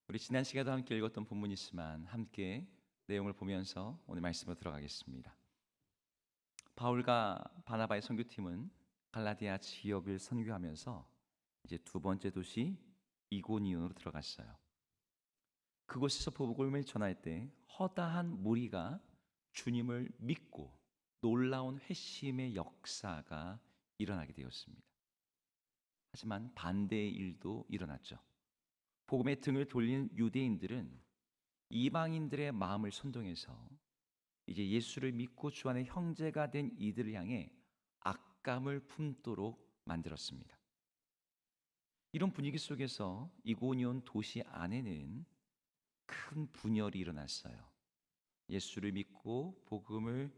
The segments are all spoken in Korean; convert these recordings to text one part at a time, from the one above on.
우리 지난 시간에도 함께 읽었던 본문이지만 함께 내용을 보면서 오늘 말씀으로 들어가겠습니다. 바울과 바나바의 선교팀은 갈라디아 지역을 선교하면서 이제 두 번째 도시 이고니온으로 들어갔어요. 그곳에서 복음을 전할 때 허다한 무리가 주님을 믿고 놀라운 회심의 역사가 일어나게 되었습니다. 하지만 반대의 일도 일어났죠. 복음의 등을 돌린 유대인들은 이방인들의 마음을 선동해서 이제 예수를 믿고 주 안에 형제가 된 이들을 향해 악감을 품도록 만들었습니다. 이런 분위기 속에서 이고니온 도시 안에는 큰 분열이 일어났어요. 예수를 믿고 복음을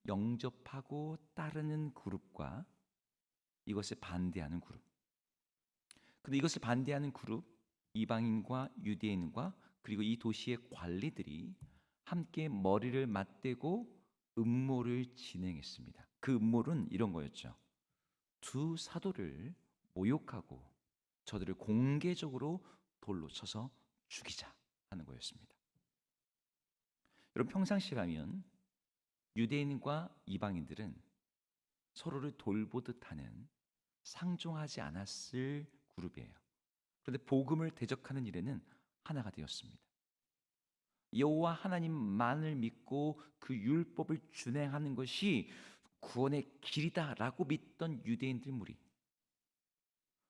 영접하고 따르는 그룹과 이것에 반대하는 그룹. 근데 이것을 반대하는 그룹, 이방인과 유대인과 그리고 이 도시의 관리들이 함께 머리를 맞대고 음모를 진행했습니다. 그 음모는 이런 거였죠. 두 사도를 모욕하고 저들을 공개적으로 돌로 쳐서 죽이자 하는 거였습니다. 여러분, 평상시라면 유대인과 이방인들은 서로를 돌보듯 하는 상종하지 않았을 그룹이에요. 그런데 복음을 대적하는 일에는 하나가 되었습니다. 여호와 하나님만을 믿고 그 율법을 준행하는 것이 구원의 길이다라고 믿던 유대인들 무리,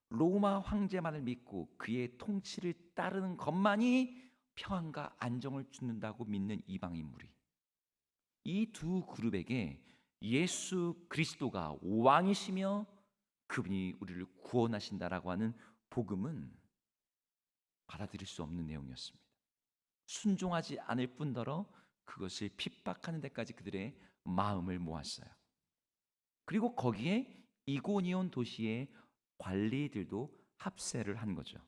로마 황제만을 믿고 그의 통치를 따르는 것만이 평안과 안정을 주는다고 믿는 이방인 무리, 이 두 그룹에게 예수 그리스도가 왕이시며 그분이 우리를 구원하신다라고 하는 복음은 받아들일 수 없는 내용이었습니다. 순종하지 않을 뿐더러 그것을 핍박하는 데까지 그들의 마음을 모았어요. 그리고 거기에 이고니온 도시의 관리들도 합세를 한 거죠.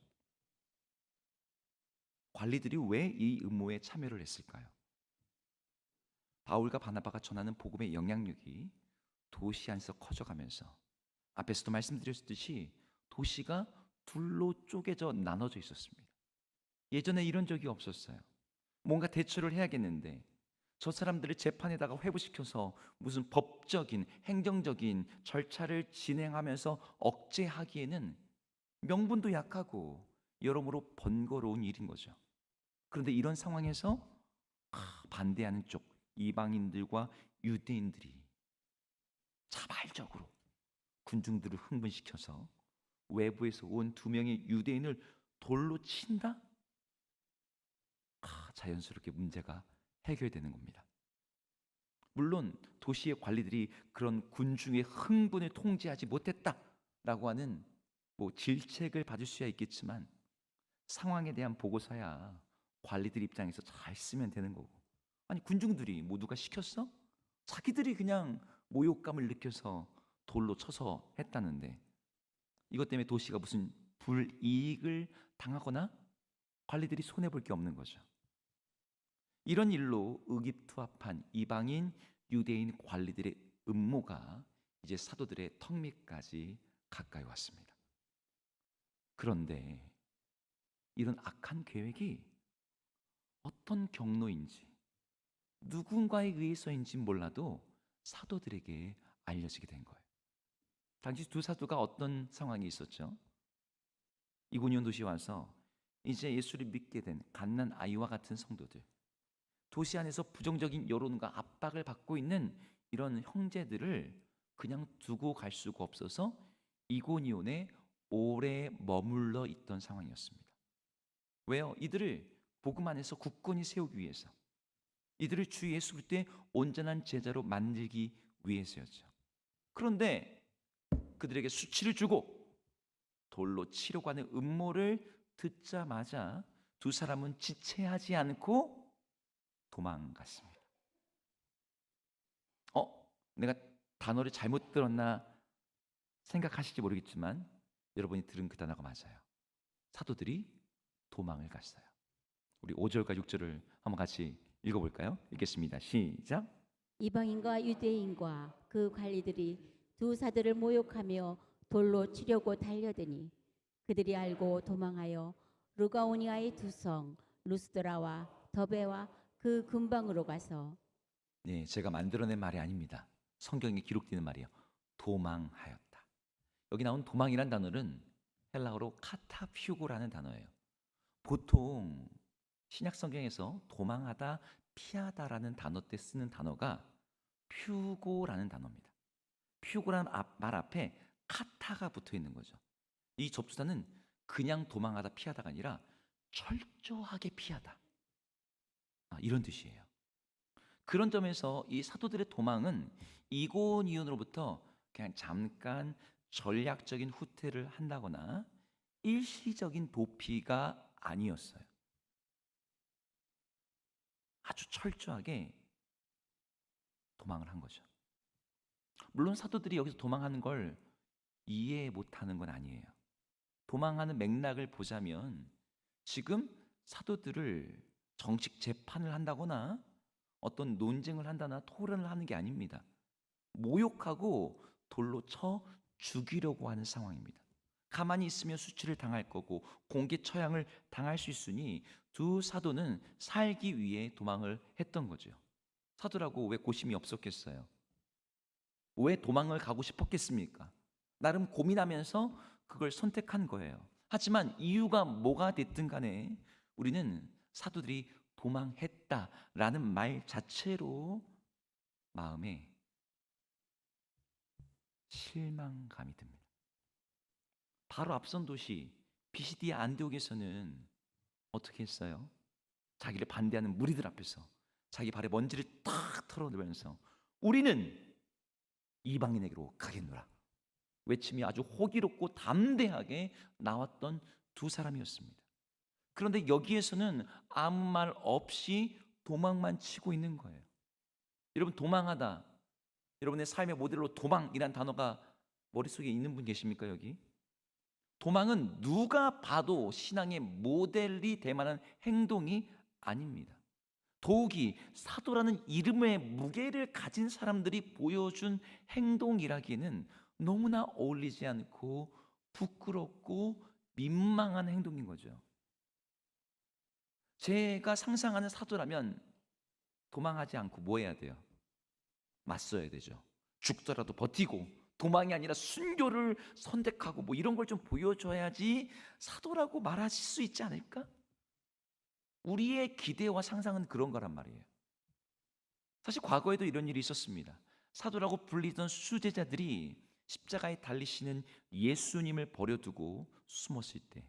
관리들이 왜 이 음모에 참여를 했을까요? 바울과 바나바가 전하는 복음의 영향력이 도시 안에서 커져가면서 앞에서도 말씀드렸듯이 도시가 둘로 쪼개져 나눠져 있었습니다. 예전에 이런 적이 없었어요. 뭔가 대처를 해야겠는데 저 사람들을 재판에다가 회부시켜서 무슨 법적인 행정적인 절차를 진행하면서 억제하기에는 명분도 약하고 여러모로 번거로운 일인 거죠. 그런데 이런 상황에서 반대하는 쪽 이방인들과 유대인들이 자발적으로 군중들을 흥분시켜서 외부에서 온 두 명의 유대인을 돌로 친다? 자연스럽게 문제가 해결되는 겁니다. 물론 도시의 관리들이 그런 군중의 흥분을 통제하지 못했다라고 하는 질책을 받을 수야 있겠지만 상황에 대한 보고서야 관리들 입장에서 잘 쓰면 되는 거고, 아니 군중들이 누가 시켰어? 자기들이 그냥 모욕감을 느껴서 돌로 쳐서 했다는데 이것 때문에 도시가 무슨 불이익을 당하거나 관리들이 손해볼 게 없는 거죠. 이런 일로 의기투합한 이방인 유대인 관리들의 음모가 이제 사도들의 턱 밑까지 가까이 왔습니다. 그런데 이런 악한 계획이 어떤 경로인지 누군가에 의해서인지 몰라도 사도들에게 알려지게 된 거예요. 당시 두 사도가 어떤 상황이 있었죠? 이고니온 도시에 와서 이제 예수를 믿게 된 갓난 아이와 같은 성도들, 도시 안에서 부정적인 여론과 압박을 받고 있는 이런 형제들을 그냥 두고 갈 수가 없어서 이고니온에 오래 머물러 있던 상황이었습니다. 왜요? 이들을 복음 안에서 굳건히 세우기 위해서, 이들을 주 예수 그리스도의 온전한 제자로 만들기 위해서였죠. 그런데 그들에게 수치를 주고 돌로 치려고 하는 음모를 듣자마자 두 사람은 지체하지 않고 도망갔습니다. 내가 단어를 잘못 들었나 생각하실지 모르겠지만 여러분이 들은 그 단어가 맞아요. 사도들이 도망을 갔어요. 우리 5절과 6절을 한번 같이 읽어볼까요? 읽겠습니다. 시작. 이방인과 유대인과 그 관리들이 두 사도를 모욕하며 돌로 치려고 달려드니 그들이 알고 도망하여 루가오니아의 두 성 루스드라와 더베와 그 근방으로 가서 네, 제가 만들어낸 말이 아닙니다. 성경에 기록되는 말이에요. 도망하였다. 여기 나온 도망이란 단어는 헬라어로 카타퓨고라는 단어예요. 보통 신약 성경에서 도망하다, 피하다라는 단어 때 쓰는 단어가 퓨고라는 단어입니다. 퓨고라는 말 앞에 카타가 붙어 있는 거죠. 이 접수단은 그냥 도망하다, 피하다가 아니라 철저하게 피하다. 이런 뜻이에요. 그런 점에서 이 사도들의 도망은 이고니온으로부터 그냥 잠깐 전략적인 후퇴를 한다거나 일시적인 도피가 아니었어요. 아주 철저하게 도망을 한 거죠. 물론 사도들이 여기서 도망하는 걸 이해 못하는 건 아니에요. 도망하는 맥락을 보자면 지금 사도들을 정식 재판을 한다거나 어떤 논쟁을 한다나 토론을 하는 게 아닙니다. 모욕하고 돌로 쳐 죽이려고 하는 상황입니다. 가만히 있으면 수치를 당할 거고 공개 처형을 당할 수 있으니 두 사도는 살기 위해 도망을 했던 거죠. 사도라고 왜 고심이 없었겠어요? 왜 도망을 가고 싶었겠습니까? 나름 고민하면서 그걸 선택한 거예요. 하지만 이유가 뭐가 됐든 간에 우리는 사도들이 도망했다라는 말 자체로 마음에 실망감이 듭니다. 바로 앞선 도시 비시디아 안디옥에서는 어떻게 했어요? 자기를 반대하는 무리들 앞에서 자기 발에 먼지를 탁 털어내면서 우리는 이방인에게로 가겠노라 외침이 아주 호기롭고 담대하게 나왔던 두 사람이었습니다. 그런데 여기에서는 아무 말 없이 도망만 치고 있는 거예요. 여러분, 도망하다, 여러분의 삶의 모델로 도망이란 단어가 머릿속에 있는 분 계십니까? 여기 도망은 누가 봐도 신앙의 모델이 될 만한 행동이 아닙니다. 더욱이 사도라는 이름의 무게를 가진 사람들이 보여준 행동이라기에는 너무나 어울리지 않고 부끄럽고 민망한 행동인 거죠. 제가 상상하는 사도라면 도망하지 않고 뭐 해야 돼요? 맞서야 되죠. 죽더라도 버티고 도망이 아니라 순교를 선택하고 뭐 이런 걸 좀 보여줘야지 사도라고 말하실 수 있지 않을까? 우리의 기대와 상상은 그런 거란 말이에요. 사실 과거에도 이런 일이 있었습니다. 사도라고 불리던 수제자들이 십자가에 달리시는 예수님을 버려두고 숨었을 때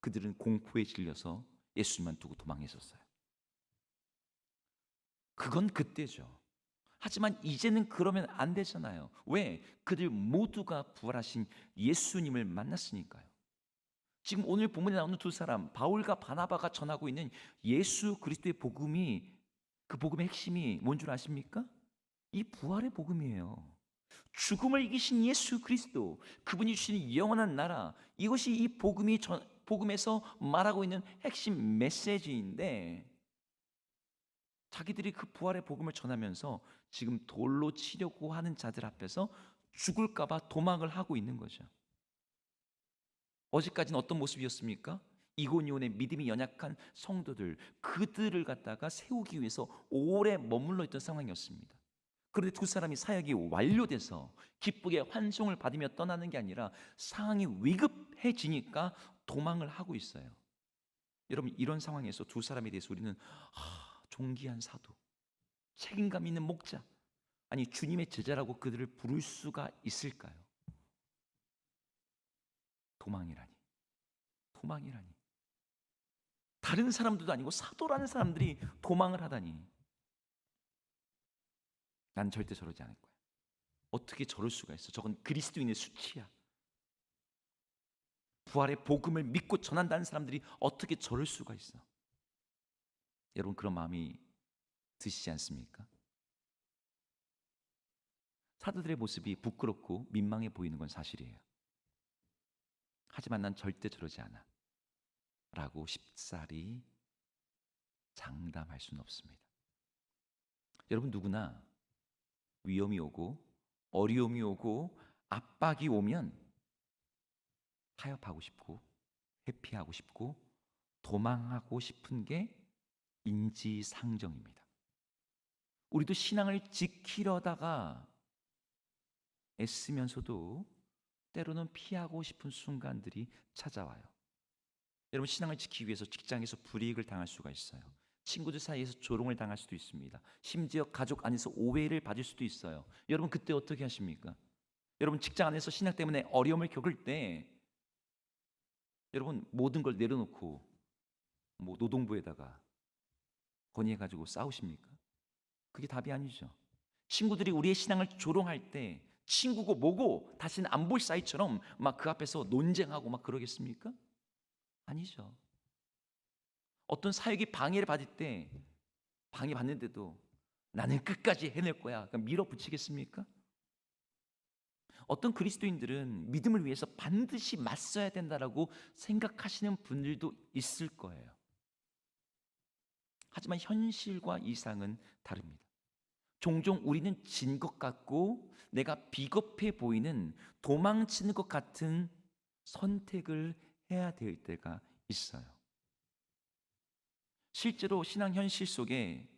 그들은 공포에 질려서 예수님만 두고 도망했었어요. 그건 그때죠. 하지만 이제는 그러면 안 되잖아요. 왜? 그들 모두가 부활하신 예수님을 만났으니까요. 지금 오늘 본문에 나오는 두 사람, 바울과 바나바가 전하고 있는 예수 그리스도의 복음이, 그 복음의 핵심이 뭔 줄 아십니까? 이 부활의 복음이에요. 죽음을 이기신 예수 그리스도, 그분이 주시는 영원한 나라, 이것이 이 복음에서 말하고 있는 핵심 메시지인데, 자기들이 그 부활의 복음을 전하면서 지금 돌로 치려고 하는 자들 앞에서 죽을까 봐 도망을 하고 있는 거죠. 어제까지는 어떤 모습이었습니까? 이고니온의 믿음이 연약한 성도들, 그들을 갖다가 세우기 위해서 오래 머물러 있던 상황이었습니다. 그런데 두 사람이 사역이 완료돼서 기쁘게 환송을 받으며 떠나는 게 아니라 상황이 위급해지니까 도망을 하고 있어요. 여러분, 이런 상황에서 두 사람에 대해서 우리는 존귀한 사도, 책임감 있는 목자, 아니 주님의 제자라고 그들을 부를 수가 있을까요? 도망이라니. 다른 사람들도 아니고 사도라는 사람들이 도망을 하다니. 난 절대 저러지 않을 거야. 어떻게 저럴 수가 있어? 저건 그리스도인의 수치야. 부활의 복음을 믿고 전한다는 사람들이 어떻게 저럴 수가 있어? 여러분, 그런 마음이 드시지 않습니까? 사도들의 모습이 부끄럽고 민망해 보이는 건 사실이에요. 하지만 난 절대 저러지 않아 라고 쉽사리 장담할 수는 없습니다. 여러분, 누구나 위험이 오고 어려움이 오고 압박이 오면 타협하고 싶고 회피하고 싶고 도망하고 싶은 게 인지상정입니다. 우리도 신앙을 지키려다가 애쓰면서도 때로는 피하고 싶은 순간들이 찾아와요. 여러분, 신앙을 지키기 위해서 직장에서 불이익을 당할 수가 있어요. 친구들 사이에서 조롱을 당할 수도 있습니다. 심지어 가족 안에서 오해를 받을 수도 있어요. 여러분, 그때 어떻게 하십니까? 여러분, 직장 안에서 신앙 때문에 어려움을 겪을 때 여러분, 모든 걸 내려놓고 뭐 노동부에다가 건의해가지고 싸우십니까? 그게 답이 아니죠. 친구들이 우리의 신앙을 조롱할 때 친구고 뭐고 다시는 안 볼 사이처럼 막 그 앞에서 논쟁하고 막 그러겠습니까? 아니죠. 어떤 사역이 방해를 받을 때 방해받는데도 나는 끝까지 해낼 거야, 그러니까 밀어붙이겠습니까? 어떤 그리스도인들은 믿음을 위해서 반드시 맞서야 된다라고 생각하시는 분들도 있을 거예요. 하지만 현실과 이상은 다릅니다. 종종 우리는 진 것 같고 내가 비겁해 보이는 도망치는 것 같은 선택을 해야 될 때가 있어요. 실제로 신앙 현실 속에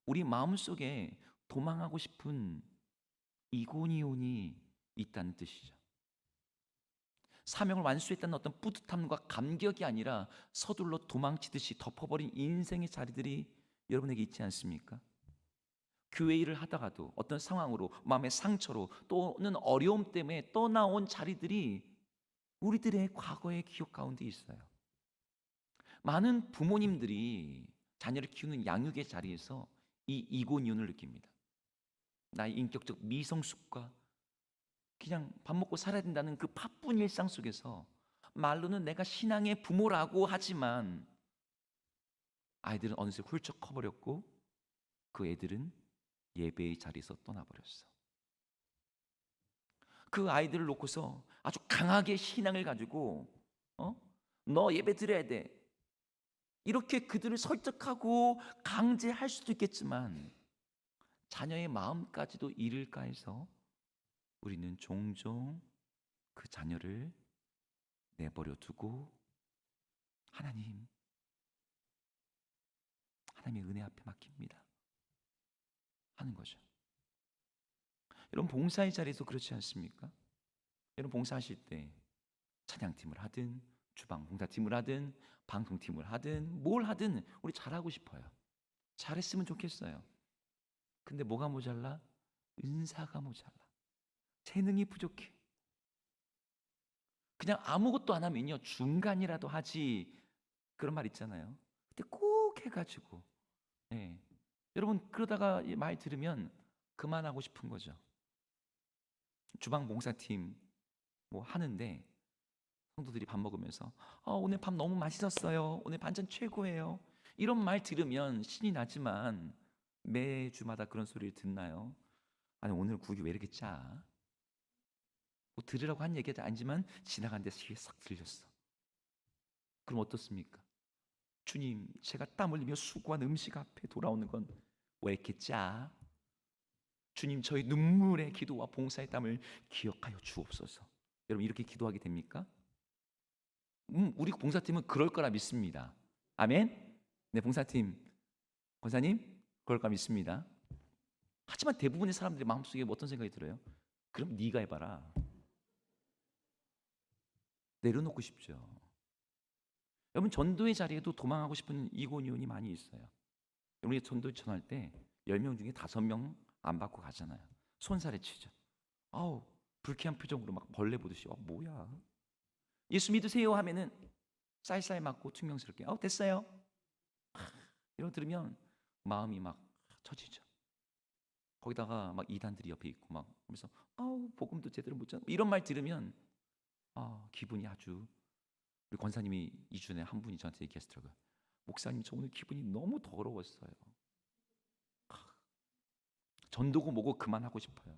우리 마음속에 도망하고 싶은 이고니온이 있다는 뜻이죠. 사명을 완수했다는 어떤 뿌듯함과 감격이 아니라 서둘러 도망치듯이 덮어버린 인생의 자리들이 여러분에게 있지 않습니까? 교회 일을 하다가도 어떤 상황으로 마음의 상처로 또는 어려움 때문에 떠나온 자리들이 우리들의 과거의 기억 가운데 있어요. 많은 부모님들이 자녀를 키우는 양육의 자리에서 이 이고니온을 느낍니다. 나의 인격적 미성숙과 그냥 밥 먹고 살아야 된다는 그 바쁜 일상 속에서 말로는 내가 신앙의 부모라고 하지만 아이들은 어느새 훌쩍 커버렸고 그 애들은 예배의 자리에서 떠나버렸어. 그 아이들을 놓고서 아주 강하게 신앙을 가지고 너 예배 드려야 돼, 이렇게 그들을 설득하고 강제할 수도 있겠지만 자녀의 마음까지도 잃을까 해서 우리는 종종 그 자녀를 내버려 두고 하나님의 은혜 앞에 맡깁니다 하는 거죠. 여러분, 봉사의 자리에서 그렇지 않습니까? 여러분, 봉사하실 때 찬양팀을 하든 주방 봉사팀을 하든 방송팀을 하든 뭘 하든 우리 잘하고 싶어요. 잘했으면 좋겠어요. 근데 뭐가 모자라? 은사가 모자라. 재능이 부족해. 그냥 아무것도 안 하면요 중간이라도 하지, 그런 말 있잖아요. 근데 꼭 해가지고 여러분, 그러다가 말 들으면 그만하고 싶은 거죠. 주방 봉사팀 뭐 하는데 성도들이 밥 먹으면서 오늘 밥 너무 맛있었어요, 오늘 반찬 최고예요, 이런 말 들으면 신이 나지만 매주마다 그런 소리를 듣나요? 아니, 오늘 국이 왜 이렇게 짜? 뭐 들으라고 한 얘기가 아니지만 지나간 데서 귀에 싹 들렸어. 그럼 어떻습니까? 주님, 제가 땀 흘리며 수고한 음식 앞에 돌아오는 건 왜 이렇게 짜? 주님, 저희 눈물의 기도와 봉사의 땀을 기억하여 주옵소서. 여러분, 이렇게 기도하게 됩니까? 우리 봉사팀은 그럴 거라 믿습니다. 아멘? 네, 봉사팀, 권사님, 그럴 거라 믿습니다. 하지만 대부분의 사람들의 마음속에 어떤 생각이 들어요? 그럼 네가 해봐라. 내려놓고 싶죠. 여러분, 전도의 자리에도 도망하고 싶은 이고니온이 많이 있어요. 우리 전도 전할 때 10명 중에 5명 안 받고 가잖아요. 손살에 치죠. 불쾌한 표정으로 막 벌레 보듯이 뭐야? 예수 믿으세요 하면은 쌀쌀 맞고 퉁명스럽게 됐어요. 이런 거 들으면 마음이 막 처지죠. 거기다가 막 이단들이 옆에 있고 막 하면서 복음도 제대로 못 전하고 이런 말 들으면 기분이 아주, 우리 권사님이 2주 전에 한 분이 저한테 얘기하시더라고요. 목사님, 저 오늘 기분이 너무 더러웠어요. 전도고 뭐고 그만하고 싶어요.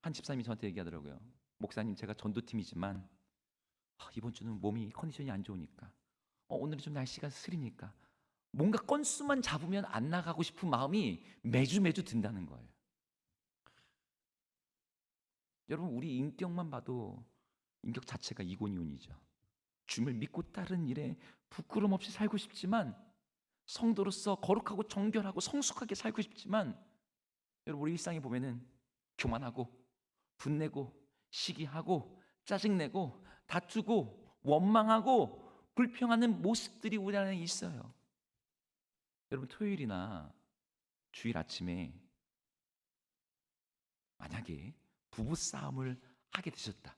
한 집사님이 저한테 얘기하더라고요. 목사님, 제가 전도팀이지만 이번 주는 몸이 컨디션이 안 좋으니까 오늘은 좀 날씨가 흐리니까 뭔가 건수만 잡으면 안 나가고 싶은 마음이 매주 든다는 거예요. 여러분, 우리 인격만 봐도 인격 자체가 이고니온이죠. 주님을 믿고 따르는 일에 부끄럼 없이 살고 싶지만, 성도로서 거룩하고 정결하고 성숙하게 살고 싶지만, 여러분 우리 일상에 보면은 교만하고 분내고 시기하고 짜증내고 다투고 원망하고 불평하는 모습들이 우리 안에 있어요. 여러분 토요일이나 주일 아침에 만약에 부부 싸움을 하게 되셨다,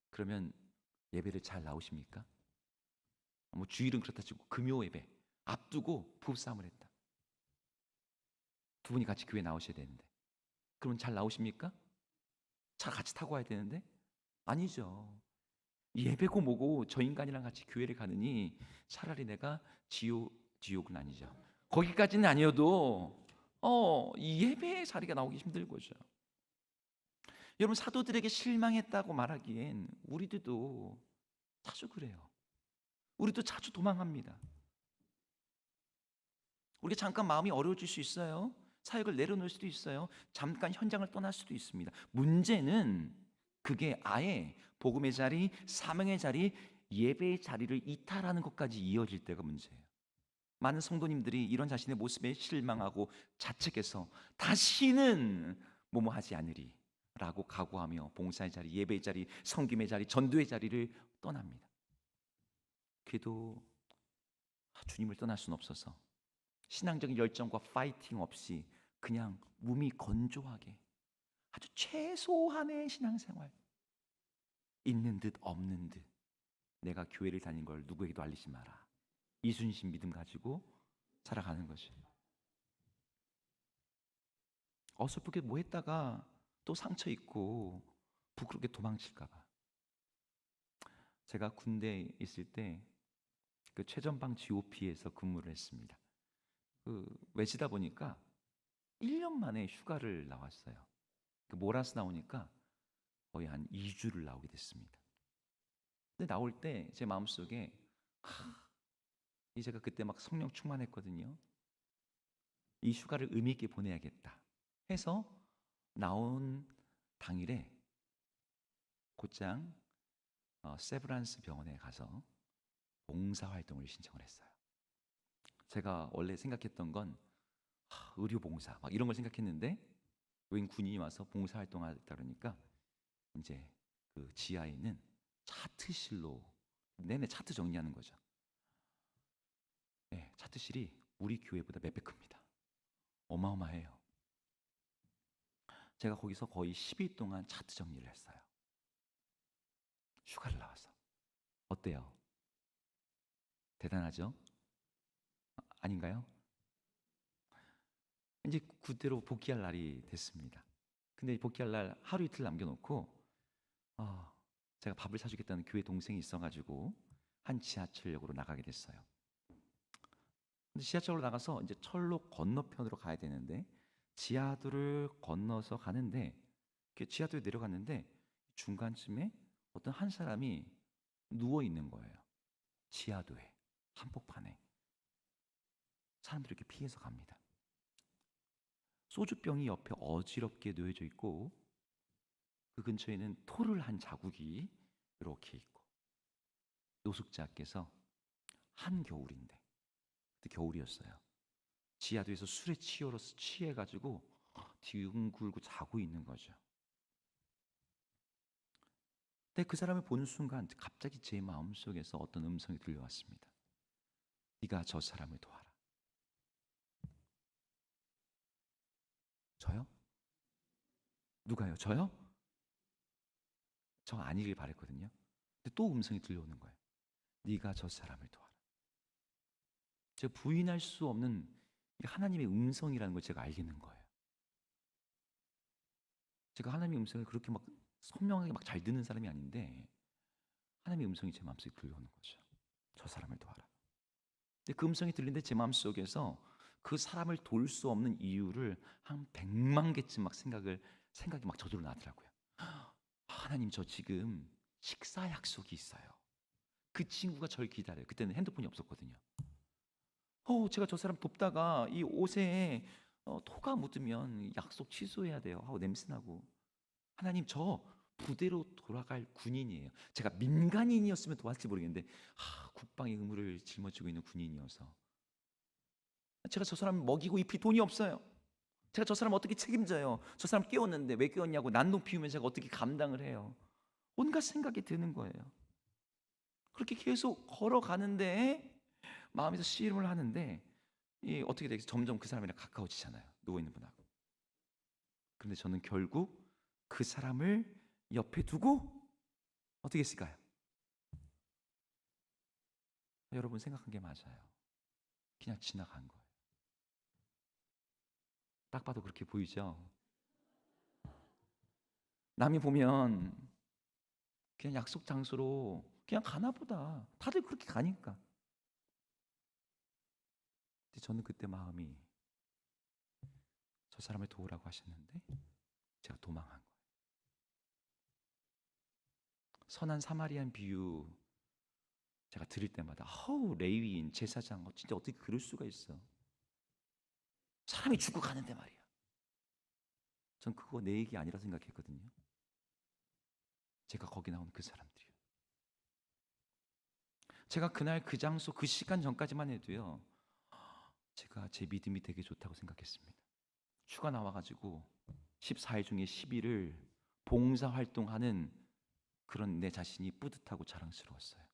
그러면 예배를 잘 나오십니까? 뭐 주일은 그렇다 치고 금요 예배 앞두고 부부 싸움을 했다, 두 분이 같이 교회 나오셔야 되는데 그러면 잘 나오십니까? 차 같이 타고 와야 되는데 아니죠. 예배고 뭐고 저 인간이랑 같이 교회를 가느니 차라리 내가 지옥은 아니죠, 거기까지는 아니어도 이 예배의 자리가 나오기 힘들 거죠. 여러분 사도들에게 실망했다고 말하기엔 우리들도 자주 그래요. 우리도 자주 도망합니다. 우리가 잠깐 마음이 어려워질 수 있어요. 사역을 내려놓을 수도 있어요. 잠깐 현장을 떠날 수도 있습니다. 문제는 그게 아예 복음의 자리, 사명의 자리, 예배의 자리를 이탈하는 것까지 이어질 때가 문제예요. 많은 성도님들이 이런 자신의 모습에 실망하고 자책해서 다시는 뭐뭐 하지 않으리 라고 각오하며 봉사의 자리, 예배의 자리, 섬김의 자리, 전도의 자리를 떠납니다. 그래도 주님을 떠날 수는 없어서 신앙적인 열정과 파이팅 없이 그냥 몸이 건조하게 아주 최소한의 신앙생활, 있는 듯 없는 듯, 내가 교회를 다닌 걸 누구에게도 알리지 마라, 이순신 믿음 가지고 살아가는 것이, 어설프게 뭐 했다가 또 상처 입고 부끄럽게 도망칠까 봐. 제가 군대에 있을 때 그 최전방 GOP에서 근무를 했습니다. 그 외지다 보니까 1년 만에 휴가를 나왔어요. 그 몰아서 나오니까 거의 한 2주를 나오게 됐습니다. 근데 나올 때 제 마음속에 이 제가 그때 막 성령 충만했거든요. 이 휴가를 의미 있게 보내야겠다 해서 나온 당일에 곧장 세브란스 병원에 가서 봉사활동을 신청을 했어요. 제가 원래 생각했던 건 의료봉사 막 이런 걸 생각했는데 웬 군인이 와서 봉사활동하겠다 그러니까 이제 그 지하에 있는 차트실로 내내 차트 정리하는 거죠. 네, 차트실이 우리 교회보다 몇 배 큽니다. 어마어마해요. 제가 거기서 거의 10일 동안 차트 정리를 했어요. 휴가를 나와서. 어때요? 대단하죠? 아닌가요? 이제 그대로 복귀할 날이 됐습니다. 근데 복귀할 날 하루 이틀 남겨놓고 제가 밥을 사주겠다는 교회 동생이 있어가지고 한 지하철역으로 나가게 됐어요. 근데 지하철로 나가서 이제 철로 건너편으로 가야 되는데 지하도를 건너서 가는데 지하도에 내려갔는데 중간쯤에 어떤 한 사람이 누워 있는 거예요. 지하도에 한복판에. 사람들이 이렇게 피해서 갑니다. 소주병이 옆에 어지럽게 놓여져 있고 그 근처에는 토를 한 자국이 이렇게 있고 노숙자께서 한겨울인데 그때 겨울이었어요. 지하도에서 술에 취해가지고 뒹굴고 자고 있는 거죠. 근데 그 사람을 보는 순간 갑자기 제 마음속에서 어떤 음성이 들려왔습니다. 네가 저 사람을 도와라. 저요? 누가요? 저요? 저 아니길 바랬거든요. 근데 또 음성이 들려오는 거예요. 네가 저 사람을 도와라. 제가 부인할 수 없는 하나님의 음성이라는 걸 제가 알겠는 거예요. 제가 하나님의 음성을 그렇게 막 선명하게 막 잘 듣는 사람이 아닌데 하나님의 음성이 제 마음속에 들려오는 거죠. 저 사람을 도와라. 근데 그 음성이 들리는데 제 마음속에서 그 사람을 도울 수 없는 이유를 한 100만 개쯤 막 생각이 막 저절로 나더라고요. 하나님, 저 지금 식사 약속이 있어요. 그 친구가 저를 기다려요. 그때는 핸드폰이 없었거든요. 제가 저 사람 돕다가 이 옷에 토가 묻으면 약속 취소해야 돼요 하고 냄새나고, 하나님 저 부대로 돌아갈 군인이에요. 제가 민간인이었으면 도왔을지 모르겠는데 국방의 의무를 짊어지고 있는 군인이어서 제가 저 사람 먹이고 입힐 돈이 없어요. 제가 저 사람 어떻게 책임져요? 저 사람 깨웠는데 왜 깨웠냐고 난동 피우면 제가 어떻게 감당을 해요? 온갖 생각이 드는 거예요. 그렇게 계속 걸어가는데 마음에서 씨름을 하는데 어떻게 되겠어요? 점점 그 사람이랑 가까워지잖아요. 누워있는 분하고. 그런데 저는 결국 그 사람을 옆에 두고 어떻게 했을까요? 여러분 생각한 게 맞아요. 그냥 지나간 거예요. 딱 봐도 그렇게 보이죠? 남이 보면 그냥 약속 장소로 그냥 가나 보다. 다들 그렇게 가니까. 근데 저는 그때 마음이 저 사람을 도우라고 하셨는데 제가 도망한 거예요. 선한 사마리안 비유 제가 들을 때마다 레위인 제사장 진짜 어떻게 그럴 수가 있어. 사람이 죽고 가는데 말이야. 전 그거 내 얘기 아니라 생각했거든요. 제가 거기 나온 그 사람들이요. 제가 그날 그 장소 그 시간 전까지만 해도요, 제가 제 믿음이 되게 좋다고 생각했습니다. 휴가 나와가지고 14일 중에 10일을 봉사활동하는 그런 내 자신이 뿌듯하고 자랑스러웠어요.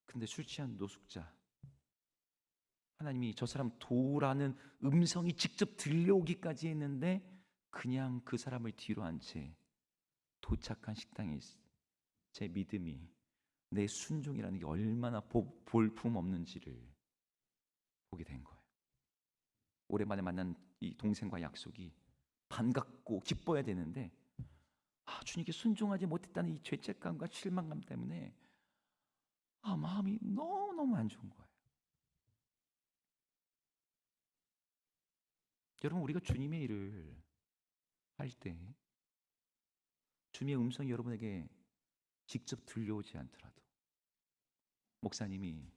근데 술 취한 노숙자, 하나님이 저 사람 도우라는 음성이 직접 들려오기까지 했는데 그냥 그 사람을 뒤로 한 채 도착한 식당에 제 믿음이, 내 순종이라는 게 얼마나 볼품 없는지를 보게 된 거예요. 오랜만에 만난 이 동생과 약속이 반갑고 기뻐야 되는데 주님께 순종하지 못했다는 이 죄책감과 실망감 때문에 마음이 너무너무 안 좋은 거예요. 여러분, 우리가 주님의 일을 할 때 주님의 음성이 여러분에게 직접 들려오지 않더라도 목사님이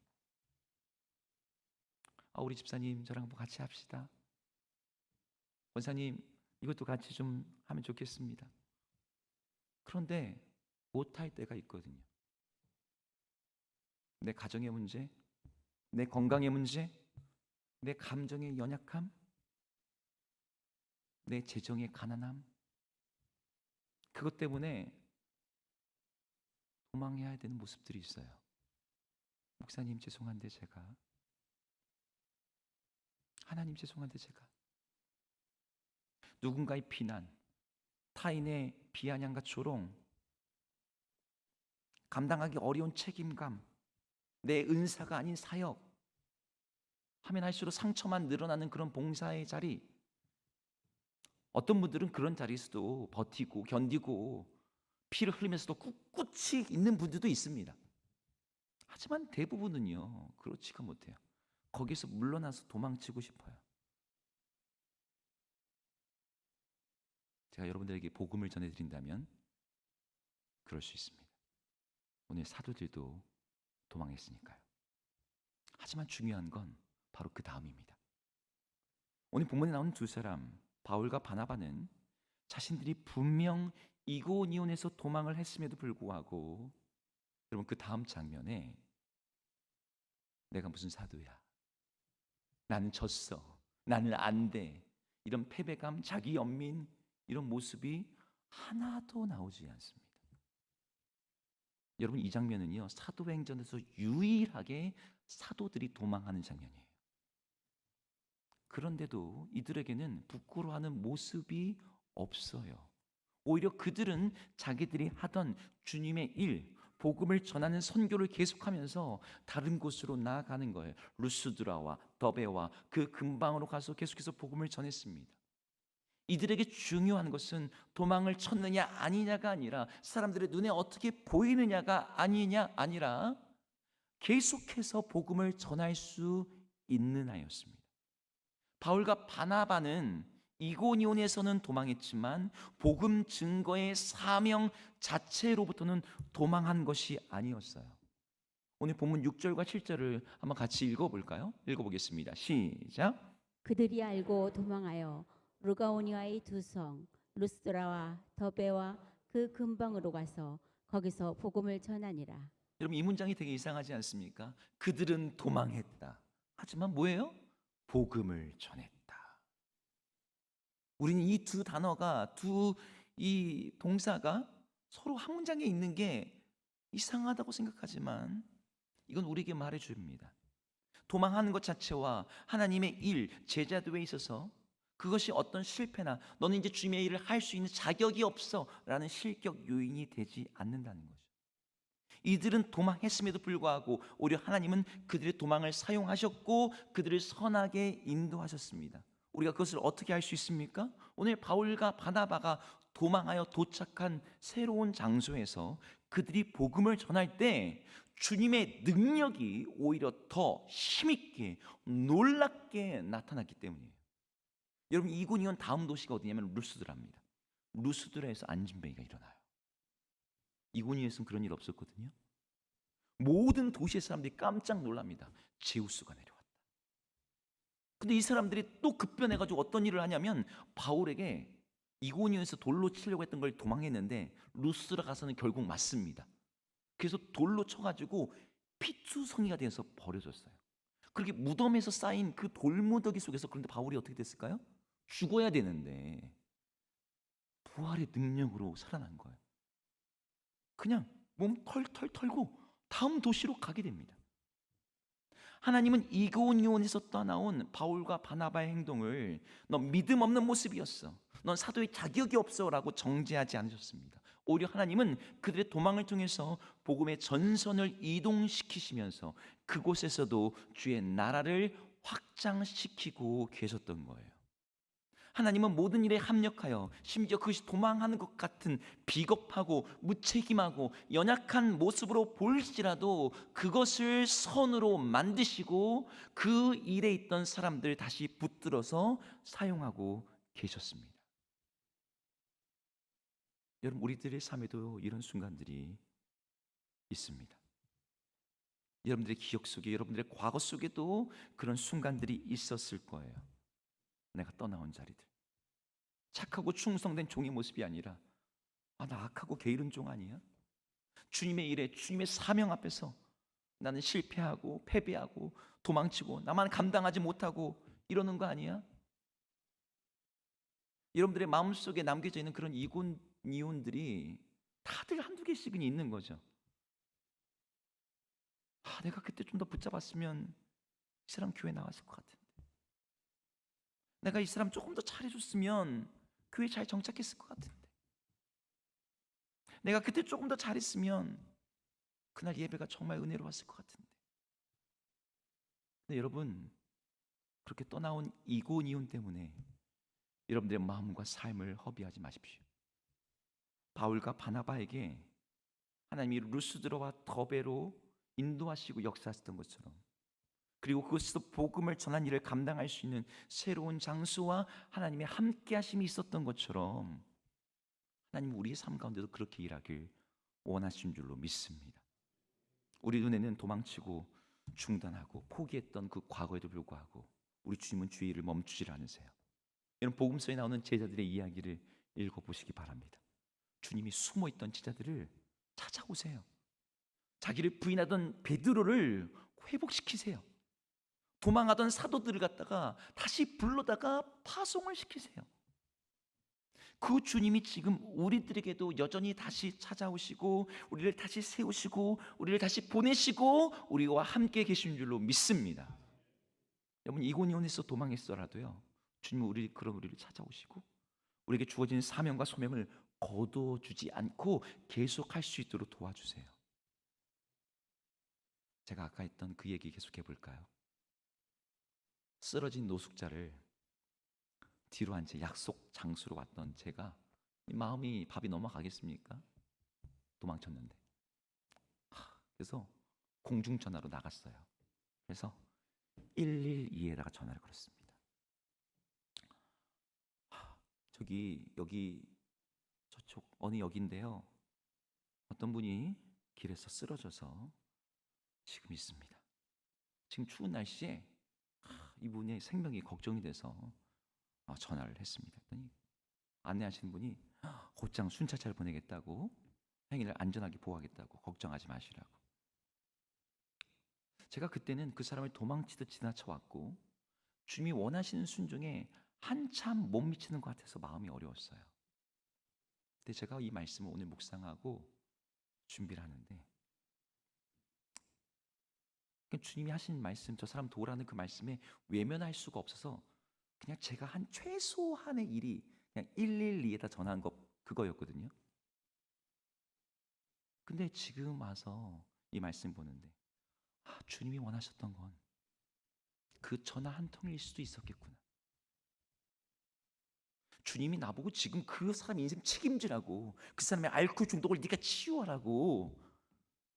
우리 집사님 저랑 한번 같이 합시다. 원사님 이것도 같이 좀 하면 좋겠습니다. 그런데 못할 때가 있거든요. 내 가정의 문제, 내 건강의 문제, 내 감정의 연약함, 내 재정의 가난함, 그것 때문에 도망해야 되는 모습들이 있어요. 목사님 죄송한데 제가, 하나님 죄송한데 제가, 누군가의 비난, 타인의 비아냥과 조롱, 감당하기 어려운 책임감, 내 은사가 아닌 사역, 하면 할수록 상처만 늘어나는 그런 봉사의 자리, 어떤 분들은 그런 자리에서도 버티고 견디고 피를 흘리면서도 꿋꿋이 있는 분들도 있습니다. 하지만 대부분은요 그렇지가 못해요. 거기서 물러나서 도망치고 싶어요. 제가 여러분들에게 복음을 전해드린다면 그럴 수 있습니다. 오늘 사도들도 도망했으니까요. 하지만 중요한 건 바로 그 다음입니다. 오늘 본문에 나오는 두 사람 바울과 바나바는 자신들이 분명 이고니온에서 도망을 했음에도 불구하고 여러분 그 다음 장면에 내가 무슨 사도야, 나는 졌어, 나는 안 돼, 이런 패배감, 자기 연민, 이런 모습이 하나도 나오지 않습니다. 여러분 이 장면은요 사도행전에서 유일하게 사도들이 도망하는 장면이에요. 그런데도 이들에게는 부끄러워하는 모습이 없어요. 오히려 그들은 자기들이 하던 주님의 일, 복음을 전하는 선교를 계속하면서 다른 곳으로 나아가는 거예요. 루스드라와 더베와 그 근방으로 가서 계속해서 복음을 전했습니다. 이들에게 중요한 것은 도망을 쳤느냐 아니냐가 아니라 사람들의 눈에 어떻게 보이느냐가 아니라 계속해서 복음을 전할 수 있는 아이였습니다. 바울과 바나바는 이고니온에서는 도망했지만 복음 증거의 사명 자체로부터는 도망한 것이 아니었어요. 오늘 본문 6절과 7절을 한번 같이 읽어볼까요? 읽어보겠습니다. 시작. 그들이 알고 도망하여 루가오니아의 두 성 루스드라와 더베와 그 근방으로 가서 거기서 복음을 전하니라. 여러분 이 문장이 되게 이상하지 않습니까? 그들은 도망했다. 하지만 뭐예요? 복음을 전했다. 우리는 이 두 단어가 이 동사가 서로 한 문장에 있는 게 이상하다고 생각하지만 이건 우리에게 말해줍니다. 도망하는 것 자체와 하나님의 일, 제자도에 있어서 그것이 어떤 실패나 너는 이제 주님의 일을 할 수 있는 자격이 없어 라는 실격 요인이 되지 않는다는 거죠. 이들은 도망했음에도 불구하고 오히려 하나님은 그들의 도망을 사용하셨고 그들을 선하게 인도하셨습니다. 우리가 그것을 어떻게 할 수 있습니까? 오늘 바울과 바나바가 도망하여 도착한 새로운 장소에서 그들이 복음을 전할 때 주님의 능력이 오히려 더 힘있게 놀랍게 나타났기 때문이에요. 여러분 이고니온 다음 도시가 어디냐면 루스드라입니다. 루스드라에서 안진뱅이가 일어나요. 이고니온에서는 그런 일 없었거든요. 모든 도시의 사람들이 깜짝 놀랍니다. 제우스가 내려왔다. 근데 이 사람들이 또 급변해가지고 어떤 일을 하냐면 바울에게 이고니온에서 돌로 치려고 했던 걸 도망했는데 루스드라 가서는 결국 맞습니다. 그래서 돌로 쳐가지고 피투성이가 돼서 버려졌어요. 그렇게 무덤에서 쌓인 그 돌무더기 속에서 그런데 바울이 어떻게 됐을까요? 죽어야 되는데 부활의 능력으로 살아난 거예요. 그냥 몸 털털 털고 다음 도시로 가게 됩니다. 하나님은 이고니온에서 떠나온 바울과 바나바의 행동을 넌 믿음 없는 모습이었어, 넌 사도의 자격이 없어 라고 정죄하지 않으셨습니다. 오히려 하나님은 그들의 도망을 통해서 복음의 전선을 이동시키시면서 그곳에서도 주의 나라를 확장시키고 계셨던 거예요. 하나님은 모든 일에 합력하여 심지어 그것이 도망하는 것 같은 비겁하고 무책임하고 연약한 모습으로 보일지라도 그것을 선으로 만드시고 그 일에 있던 사람들 다시 붙들어서 사용하고 계셨습니다. 여러분 우리들의 삶에도 이런 순간들이 있습니다. 여러분들의 기억 속에, 여러분들의 과거 속에도 그런 순간들이 있었을 거예요. 내가 떠나온 자리들, 착하고 충성된 종의 모습이 아니라 나 악하고 게으른 종 아니야? 주님의 일에, 주님의 사명 앞에서 나는 실패하고 패배하고 도망치고 나만 감당하지 못하고 이러는 거 아니야? 여러분들의 마음속에 남겨져 있는 그런 이혼들이 다들 한두 개씩은 있는 거죠. 내가 그때 좀 더 붙잡았으면 이 사람 교회 나왔을 것 같은데, 내가 이 사람 조금 더 잘해줬으면 교회 잘 정착했을 것 같은데, 내가 그때 조금 더 잘했으면 그날 예배가 정말 은혜로웠을 것 같은데. 근데 여러분 그렇게 떠나온 이고니온 때문에 여러분들의 마음과 삶을 허비하지 마십시오. 바울과 바나바에게 하나님이 루스드라와 더베로 인도하시고 역사하셨던 것처럼, 그리고 그것에서 복음을 전한 일을 감당할 수 있는 새로운 장소와 하나님의 함께 하심이 있었던 것처럼 하나님은 우리의 삶 가운데도 그렇게 일하길 원하신 줄로 믿습니다. 우리 눈에는 도망치고 중단하고 포기했던 그 과거에도 불구하고 우리 주님은 주의 일을 멈추질 않으세요. 여러분 복음서에 나오는 제자들의 이야기를 읽어보시기 바랍니다. 주님이 숨어있던 제자들을 찾아오세요. 자기를 부인하던 베드로를 회복시키세요. 도망하던 사도들을 갖다가 다시 불러다가 파송을 시키세요. 그 주님이 지금 우리들에게도 여전히 다시 찾아오시고 우리를 다시 세우시고 우리를 다시 보내시고 우리와 함께 계신 줄로 믿습니다. 여러분 이고니온에서 도망했어라도요, 주님은 우리를 찾아오시고 우리에게 주어진 사명과 소명을 거둬주지 않고 계속할 수 있도록 도와주세요. 제가 아까 했던 그 얘기 계속해 볼까요? 쓰러진 노숙자를 뒤로 앉혀 약속 장소로 왔던 제가 마음이 밥이 넘어가겠습니까? 도망쳤는데. 그래서 공중전화로 나갔어요. 그래서 112에다가 전화를 걸었습니다. 여기 저쪽 어느 역인데요, 어떤 분이 길에서 쓰러져서 지금 있습니다. 지금 추운 날씨에 이분의 생명이 걱정이 돼서 전화를 했습니다. 했더니 안내하시는 분이 곧장 순찰차를 보내겠다고, 행인을 안전하게 보호하겠다고, 걱정하지 마시라고. 제가 그때는 그 사람을 도망치듯 지나쳐 왔고 주님이 원하시는 순종에 한참 못 미치는 것 같아서 마음이 어려웠어요. 근데 제가 이 말씀을 오늘 묵상하고 준비를 하는데, 주님이 하신 말씀, 저 사람 도우라는 그 말씀에 외면할 수가 없어서 그냥 제가 한 최소한의 일이 그냥 112에다 전화한 거 그거였거든요. 근데 지금 와서 이 말씀 보는데 주님이 원하셨던 건 그 전화 한 통일 수도 있었겠구나. 주님이 나보고 지금 그 사람 인생 책임지라고, 그 사람의 알코올 중독을 네가 치유하라고,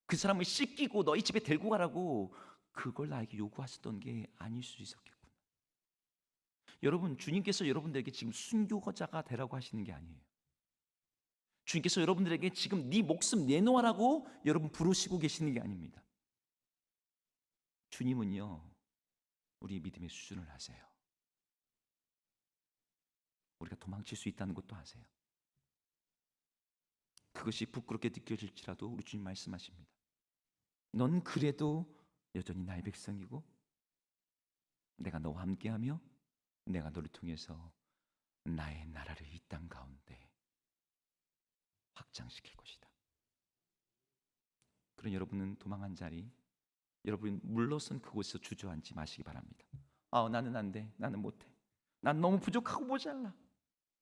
그 사람을 씻기고 너희 집에 데리고 가라고, 그걸 나에게 요구하셨던 게 아닐 수 있었겠구나. 여러분, 주님께서 여러분들에게 지금 순교자가 되라고 하시는 게 아니에요. 주님께서 여러분들에게 지금 네 목숨 내놓으라고 여러분 부르시고 계시는 게 아닙니다. 주님은요, 우리 믿음의 수준을 아세요. 우리가 도망칠 수 있다는 것도 아세요. 그것이 부끄럽게 느껴질지라도 우리 주님 말씀하십니다. 넌 그래도 여전히 나의 백성이고 내가 너와 함께하며 내가 너를 통해서 나의 나라를 이 땅 가운데 확장시킬 것이다. 그런 여러분은 도망한 자리, 여러분 물러선 그곳에서 주저앉지 마시기 바랍니다. 나는 안 돼, 나는 못해, 난 너무 부족하고 모자라.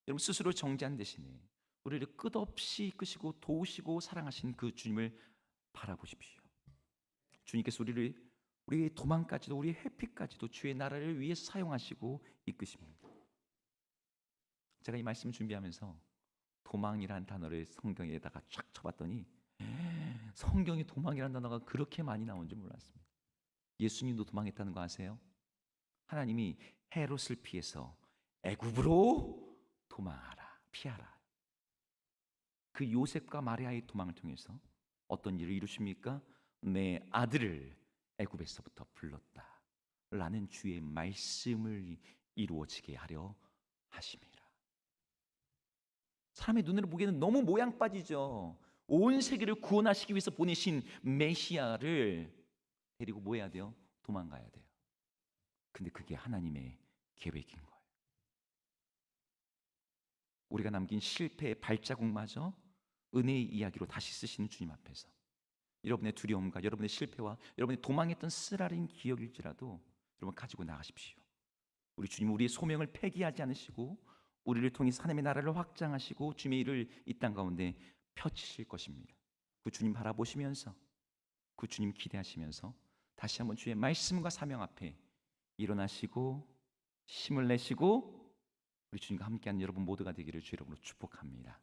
여러분 스스로 정죄한 대신에 우리를 끝없이 이끄시고 도우시고 사랑하신 그 주님을 바라보십시오. 주님께서 우리의 도망까지도, 우리의 회피까지도 주의 나라를 위해서 사용하시고 이끄십니다. 제가 이 말씀을 준비하면서 도망이라는 단어를 성경에다가 쫙 쳐봤더니 성경에 도망이라는 단어가 그렇게 많이 나온 줄 몰랐습니다. 예수님도 도망했다는 거 아세요? 하나님이 헤롯을 피해서 애굽으로 도망하라, 피하라. 그 요셉과 마리아의 도망을 통해서 어떤 일을 이루십니까? 내 아들을 애굽에서부터 불렀다 라는 주의 말씀을 이루어지게 하려 하심이라. 사람의 눈으로 보기에는 너무 모양 빠지죠. 온 세계를 구원하시기 위해서 보내신 메시아를 데리고 뭐 해야 돼요? 도망가야 돼요. 근데 그게 하나님의 계획인 거예요. 우리가 남긴 실패의 발자국마저 은혜의 이야기로 다시 쓰시는 주님 앞에서 여러분의 두려움과 여러분의 실패와 여러분의 도망했던 쓰라린 기억일지라도 여러분 가지고 나가십시오. 우리 주님은 우리의 소명을 폐기하지 않으시고 우리를 통해서 하나님의 나라를 확장하시고 주님의 일을 이 땅 가운데 펼치실 것입니다. 그 주님 바라보시면서, 그 주님 기대하시면서 다시 한번 주의 말씀과 사명 앞에 일어나시고 힘을 내시고 우리 주님과 함께하는 여러분 모두가 되기를 주 이름으로 축복합니다.